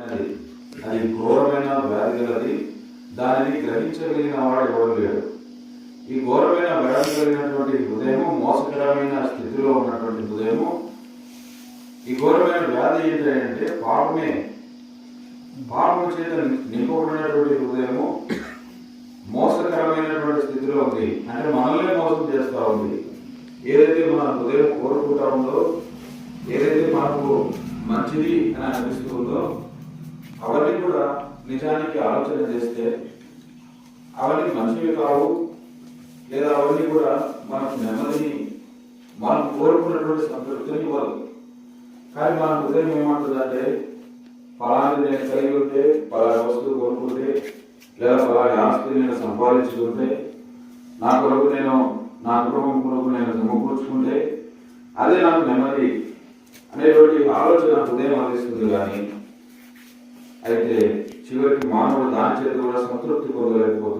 ఉన్నది. అది ఘోరమైన వ్యాధి గలది. దానిని గ్రహించగలిగిన వాడు ఎవరు లేడు. ఈ ఘోరమైన వ్యాధి కలిగినటువంటి హృదయము, మోసకరమైన స్థితిలో ఉన్నటువంటి హృదయము, ఈ ఘోరమైన వ్యాధి ఏంటంటే పాపమే. పాపము చేత నింపబడినటువంటి హృదయము మోసకరమైనటువంటి స్థితిలో ఉంది. అంటే మనల్ని మోసం చేస్తూ ఉంది. ఏదైతే మన హృదయం కోరుకుంటా ఉందో, ఏదైతే మనకు మంచిది అని అనిపిస్తుందో అవన్నీ కూడా నిజానికి ఆలోచన చేస్తే అవన్నీ మంచివి కావు, లేదా అవన్నీ కూడా మనకు నెమ్మదిని, మనం కోరుకున్నటువంటి సంతృప్తిని ఇవ్వదు. కానీ మన హృదయం ఏమంటుందంటే, ఫలాన్ని నేను కలిగి ఉంటే, ఫలాని వస్తువు కొనుక్కుంటే, లేదా ఫలాని ఆస్తి నేను సంపాదించుకుంటే, నా కొరకు నేను, నా కుటుంబం కొరకు నేను సమకూర్చుకుంటే అదే నాకు నెమ్మది అనేటువంటి ఆలోచన హృదయం అందిస్తుంది. కానీ అయితే చివరికి మానవుడు దాని చేత కూడా సంతృప్తి పొందలేకపోతుంది.